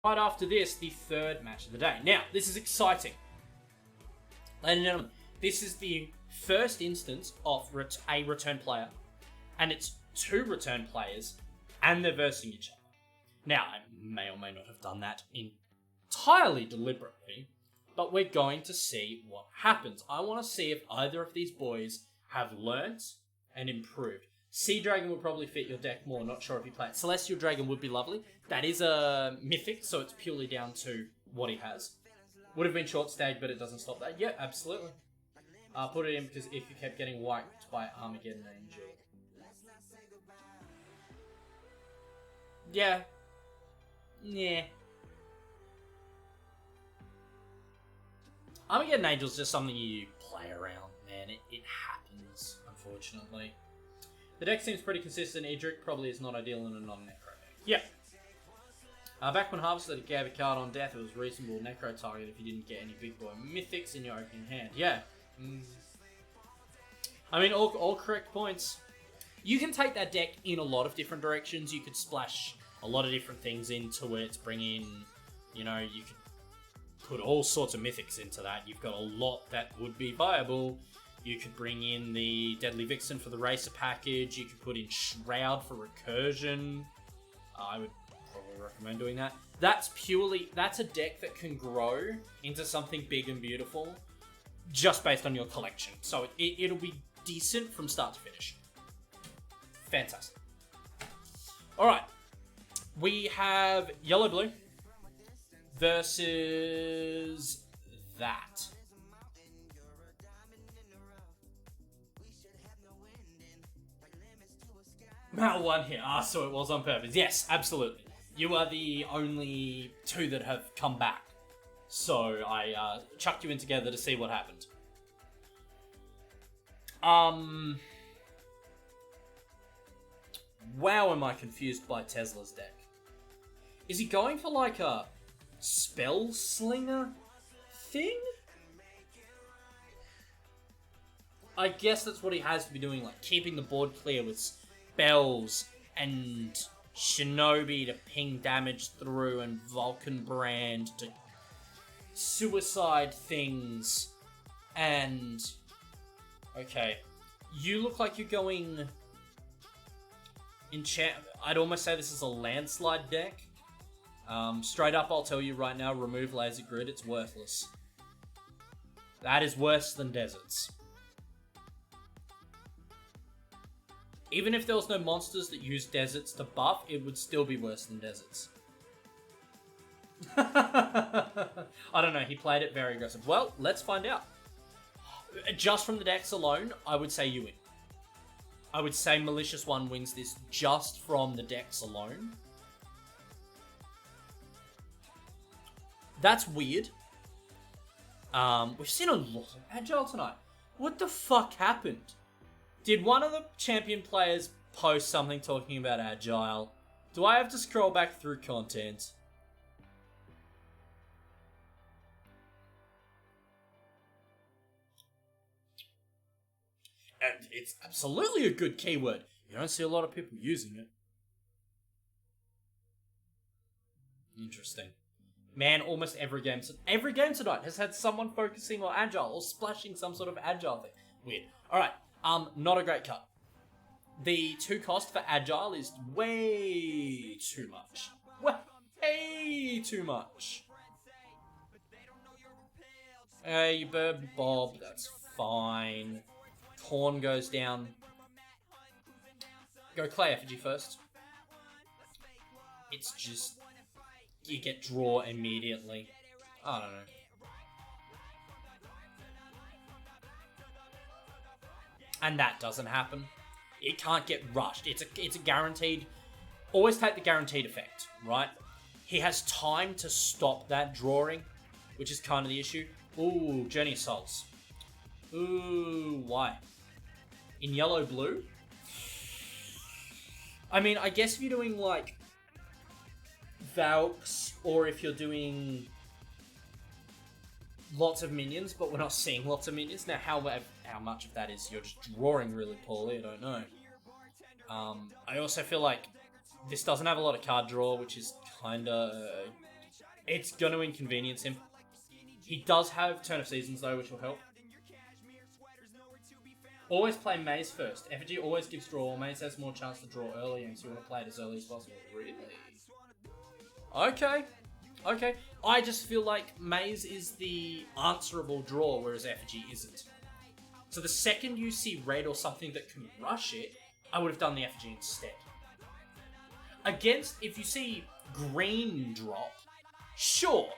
Right after this, the third match of the day. Now, this is exciting. Ladies and gentlemen, this is the first instance of a return player, and it's two return players, and they're versing each other. Now, I may or may not have done that entirely deliberately, but we're going to see what happens. I want to see if either of these boys have learnt and improved. Sea Dragon would probably fit your deck more, not sure if you play it. Celestial Dragon would be lovely. That is a mythic, so it's purely down to what he has. Would have been short stayed, but it doesn't stop that. Yeah, absolutely. Put it in because if you kept getting wiped by Armageddon Angel. Yeah. Yeah. Armageddon Angel is just something you play around, man. It happens, unfortunately. The deck seems pretty consistent. Edric probably is not ideal in a non-necro deck. Yeah. Back when Harvested it gave a card on death, it was reasonable necro target if you didn't get any big boy mythics in your opening hand. Yeah. I mean, all correct points. You can take that deck in a lot of different directions. You could splash a lot of different things into it, bring in, you could put all sorts of mythics into that. You've got a lot that would be viable. You could bring in the Deadly Vixen for the Racer package. You could put in Shroud for Recursion. I would probably recommend doing that. That's a deck that can grow into something big and beautiful just based on your collection. So it'll be decent from start to finish. Fantastic. Alright. We have Yellow-Blue versus that. Mal won here. So it was on purpose. Yes, absolutely. You are the only two that have come back. So I chucked you in together to see what happened. Wow, am I confused by Tesla's deck. Is he going for like a spell slinger thing? I guess that's what he has to be doing, like keeping the board clear with spells and Shinobi to ping damage through and Vulcan Brand to suicide things and... Okay. You look like you're going... I'd almost say this is a landslide deck. Straight up, I'll tell you right now, remove Laser Grid, it's worthless. That is worse than Deserts. Even if there was no monsters that use Deserts to buff, it would still be worse than Deserts. I don't know, he played it very aggressive. Well, let's find out. Just from the decks alone, I would say you win. I would say Malicious1 wins this just from the decks alone. That's weird. We've seen a lot of Agile tonight. What the fuck happened? Did one of the champion players post something talking about Agile? Do I have to scroll back through content? And it's absolutely a good keyword. You don't see a lot of people using it. Interesting. Man, almost every game tonight has had someone focusing on Agile or splashing some sort of Agile thing. Weird. Alright, not a great cut. The 2 cost for Agile is way too much. Way too much. Hey, Bird Bob, that's fine. Corn goes down. Go Clay Effigy first. It's just... You get draw immediately. I don't know. And that doesn't happen. It can't get rushed. It's a guaranteed... Always take the guaranteed effect, right? He has time to stop that drawing, which is kind of the issue. Ooh, Journey Assaults. Ooh, why? In Yellow-Blue? I mean, I guess if you're doing, like, Valks, or if you're doing lots of minions, but we're not seeing lots of minions. Now, how much of that is you're just drawing really poorly, I don't know. I also feel like this doesn't have a lot of card draw, which is kind of It's going to inconvenience him. He does have Turn of Seasons, though, which will help. Always play Maze first. Effigy always gives draw. Maze has more chance to draw early, and so you want to play it as early as possible. Really? Okay. Okay. I just feel like Maze is the answerable draw, whereas Effigy isn't. So the second you see red or something that can rush it, I would have done the Effigy instead. Against, if you see green drop, sure,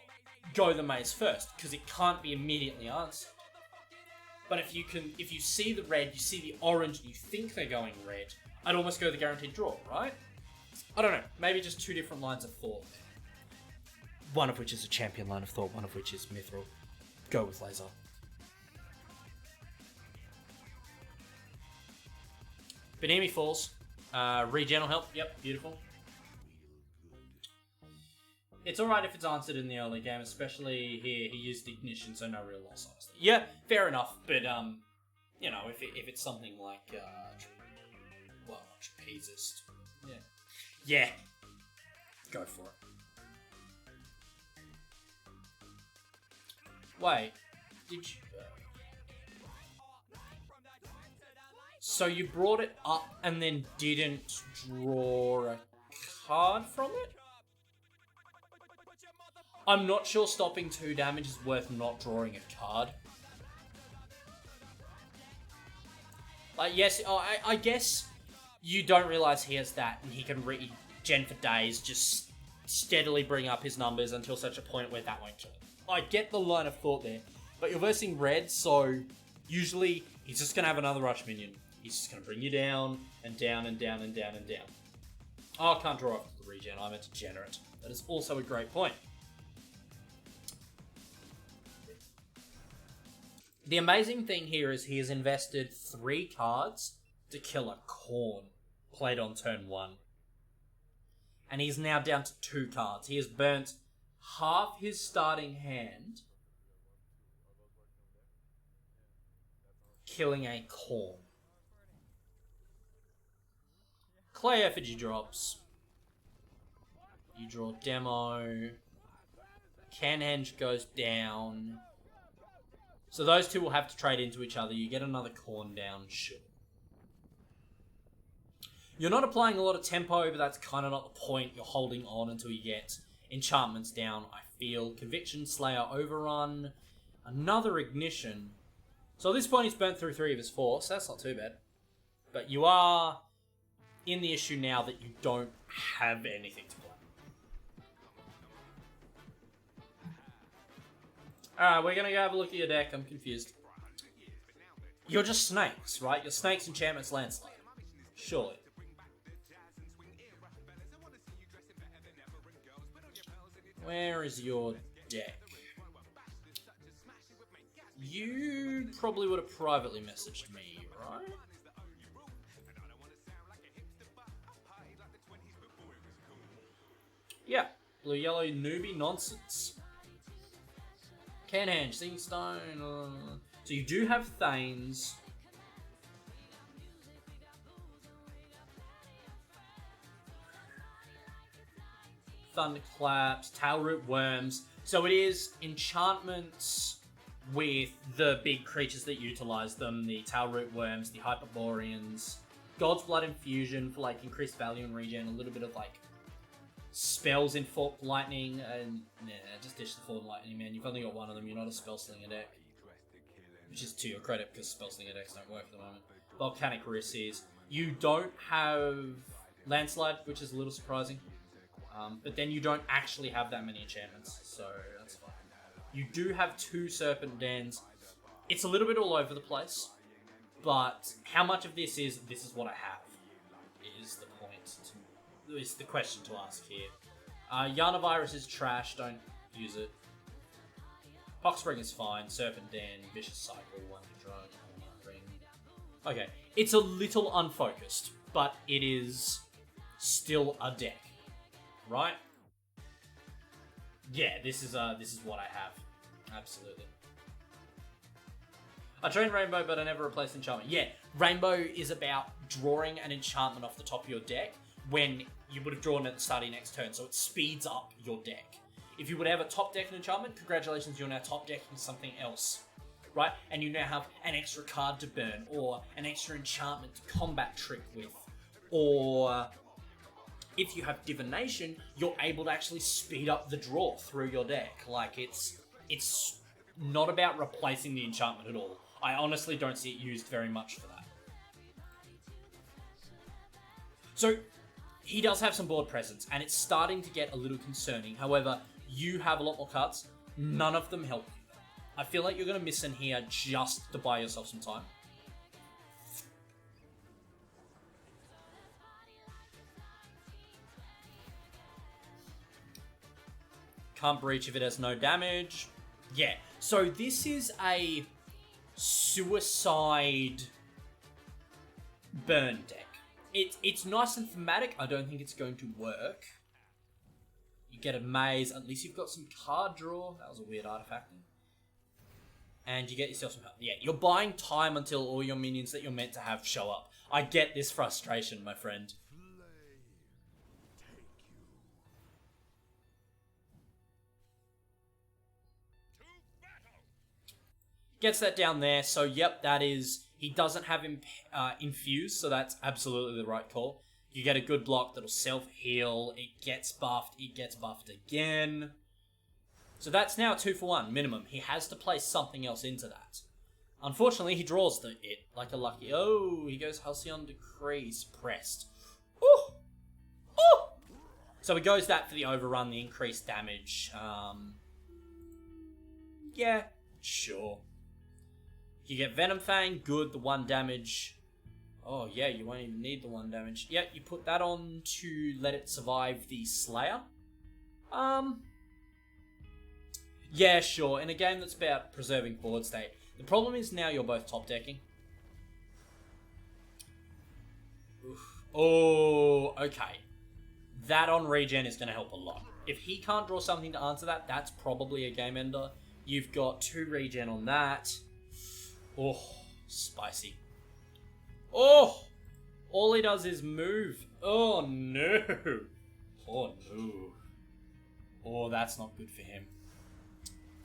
go the Maze first, because it can't be immediately answered. But if you see the red, you see the orange, and you think they're going red, I'd almost go the guaranteed draw, right? I don't know, maybe just two different lines of thought. One of which is a champion line of thought, one of which is mithril. Go with laser. Benemi falls. Regen will help. Yep, beautiful. It's alright if it's answered in the early game, especially here. He used Ignition, so no real loss, honestly. Yeah, fair enough, but, you know, if it's something like, Trapezist. Yeah. Yeah. Go for it. Wait. Did you... So you brought it up and then didn't draw a card from it? I'm not sure stopping 2 damage is worth not drawing a card. Like, yes, I guess you don't realise he has that and he can regen for days, just steadily bring up his numbers until such a point where that won't kill him. I get the line of thought there, but you're versing red, so usually he's just going to have another rush minion. He's just going to bring you down, and down, and down, and down, and down. Oh, I can't draw off the regen, I'm a degenerate. That is also a great point. The amazing thing here is he has invested 3 cards to kill a Khorne, played on turn 1. And he's now down to 2 cards. He has burnt half his starting hand, killing a Khorne. Clay Effigy drops. You draw Demo. Canhenge goes down. So those two will have to trade into each other. You get another Khorne down, sure. You're not applying a lot of tempo, but that's kind of not the point. You're holding on until you get enchantments down, I feel. Conviction, Slayer, Overrun. Another Ignition. So at this point he's burnt through 3 of his 4, so that's not too bad. But you are in the issue now that you don't have anything to play. Alright, we're gonna go have a look at your deck. I'm confused. You're just snakes, right? You're snakes, enchantments, landslide. Surely. Where is your deck? You probably would have privately messaged me, right? Yeah. Blue-yellow newbie nonsense. Canhenge, Singing Stone. So you do have Thanes. Thunderclaps, Tailroot Worms. So it is enchantments with the big creatures that utilize them. The Tailroot Worms, the Hyperboreans. God's Blood Infusion for like increased value and regen. A little bit of like spells in Forked Lightning. And yeah, just dish the Forked Lightning, man. You've only got one of them. You're not a Spellslinger deck. Which is to your credit because Spellslinger decks don't work at the moment. Volcanic Risses. You don't have Landslide, which is a little surprising. But then you don't actually have that many enchantments, so that's fine. You do have 2 Serpent Dens. It's a little bit all over the place, but how much of this is what I have, is the point, is the question to ask here. Yarnavirus is trash, don't use it. Poxspring is fine, Serpent Den, Vicious Cycle, Wonder Drug, Ring. Okay, it's a little unfocused, but it is still a deck. Right? Yeah, this is what I have. Absolutely. I trained Rainbow, but I never replaced enchantment. Yeah, Rainbow is about drawing an enchantment off the top of your deck when you would have drawn it at the start of your next turn, so it speeds up your deck. If you would have a top deck enchantment, congratulations, you're now top decking something else, right? And you now have an extra card to burn, or an extra enchantment to combat trick with, or if you have divination, you're able to actually speed up the draw through your deck. Like, it's not about replacing the enchantment at all. I honestly don't see it used very much for that. So, he does have some board presence, and it's starting to get a little concerning. However, you have a lot more cards. None of them help you. I feel like you're going to miss in here just to buy yourself some time. Can't breach if it has no damage. Yeah, so this is a suicide burn deck. It's nice and thematic. I don't think it's going to work. You get a maze. At least you've got some card draw. That was a weird artifact. And you get yourself some help. Yeah, you're buying time until all your minions that you're meant to have show up. I get this frustration, my friend. Gets that down there, so yep, that is... He doesn't have Infuse, so that's absolutely the right call. You get a good block that'll self-heal, it gets buffed again. So that's now 2 for 1, minimum. He has to place something else into that. Unfortunately, he draws it like a lucky... Oh, he goes Halcyon Decree, suppressed. Ooh! Ooh! So he goes that for the overrun, the increased damage. Yeah, sure. You get Venom Fang, good, the 1 damage. Oh yeah, you won't even need the 1 damage. Yeah, you put that on to let it survive the Slayer. Yeah, sure, in a game that's about preserving board state. The problem is now you're both top decking. Oof. Oh, okay. That on regen is going to help a lot. If he can't draw something to answer that, that's probably a game ender. You've got 2 regen on that. Oh, spicy. Oh! All he does is move. Oh, no. Oh, no. Oh, that's not good for him.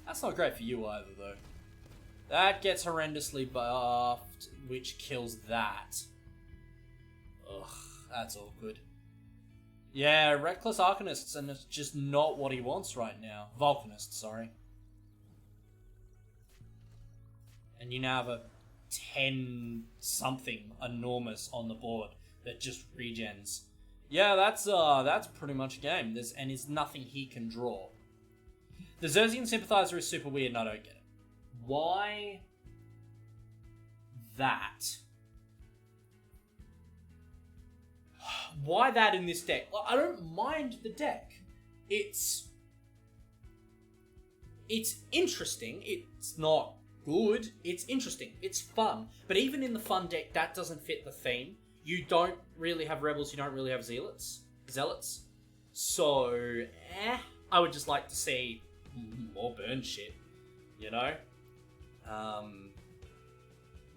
That's not great for you either, though. That gets horrendously buffed, which kills that. Ugh, that's awkward. Yeah, Reckless Arcanists, and it's just not what he wants right now. Volcanists, sorry. And you now have a 10-something enormous on the board that just regens. Yeah, that's pretty much a game. There's nothing he can draw. The Xerxian Sympathizer is super weird and I don't get it. Why that? Why that in this deck? I don't mind the deck. It's interesting. It's not good. It's interesting. It's fun. But even in the fun deck, that doesn't fit the theme. You don't really have rebels. You don't really have zealots. So, I would just like to see more burn shit. You know?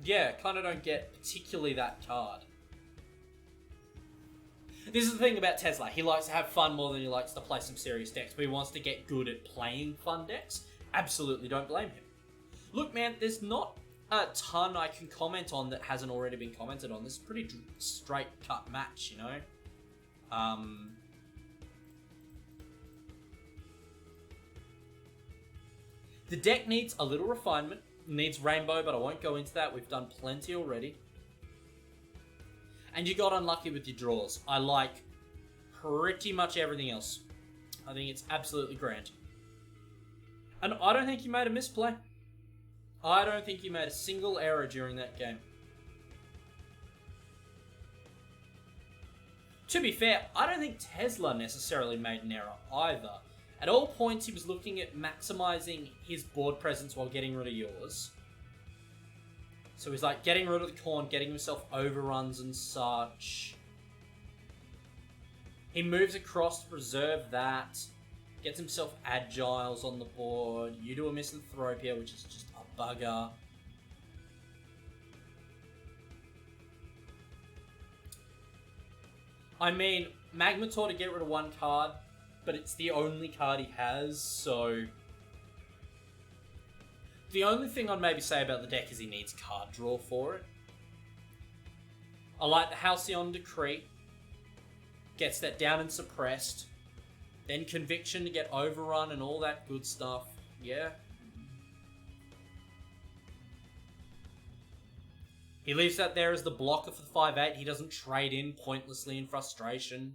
Yeah, kind of don't get particularly that card. This is the thing about Tesla. He likes to have fun more than he likes to play some serious decks, but he wants to get good at playing fun decks. Absolutely don't blame him. Look, man, there's not a ton I can comment on that hasn't already been commented on. This is a pretty straight cut match, you know? The deck needs a little refinement. It needs rainbow, but I won't go into that. We've done plenty already. And you got unlucky with your draws. I like pretty much everything else. I think it's absolutely grand. And I don't think you made a misplay. I don't think you made a single error during that game. To be fair, I don't think Tesla necessarily made an error either. At all points, he was looking at maximizing his board presence while getting rid of yours. So he's like getting rid of the corn, getting himself overruns and such. He moves across to preserve that. Gets himself agiles on the board. You do a Misanthropia, which is just a bugger. I mean, Magmator to get rid of 1 card, but it's the only card he has, so... The only thing I'd maybe say about the deck is he needs card draw for it. I like the Halcyon Decree. Gets that down and suppressed. Then Conviction to get overrun and all that good stuff. Yeah. He leaves that there as the blocker for the 5/8. He doesn't trade in pointlessly in frustration.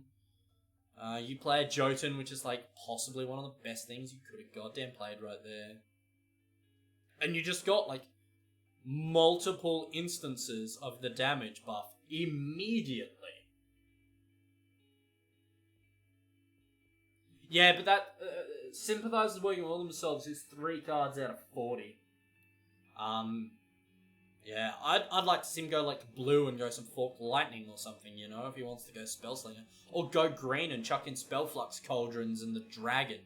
You play a Jotun, which is like possibly one of the best things you could have goddamn played right there. And you just got, like, multiple instances of the damage buff immediately. Yeah, but that... Sympathizers working all themselves is 3 cards out of 40. Yeah, I'd like to see him go, like, blue and go some Forked Lightning or something, you know, if he wants to go Spellslinger. Or go green and chuck in Spellflux Cauldrons and the Dragon.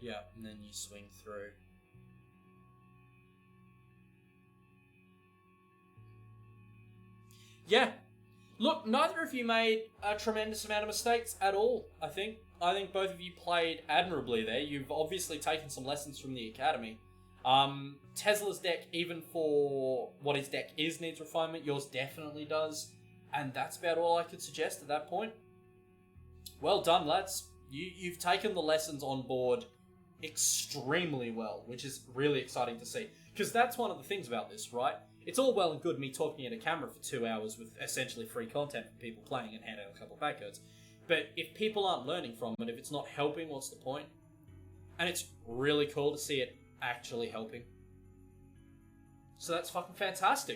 Yeah, and then you swing through. Yeah. Look, neither of you made a tremendous amount of mistakes at all, I think. I think both of you played admirably there. You've obviously taken some lessons from the Academy. Tesla's deck, even for what his deck is, needs refinement. Yours definitely does. And that's about all I could suggest at that point. Well done, lads. You've taken the lessons on board extremely well, which is really exciting to see. Because that's one of the things about this, right? It's all well and good me talking at a camera for 2 hours with essentially free content from people playing and hand out a couple of pack codes. But if people aren't learning from it, if it's not helping, what's the point? And it's really cool to see it actually helping. So that's fucking fantastic.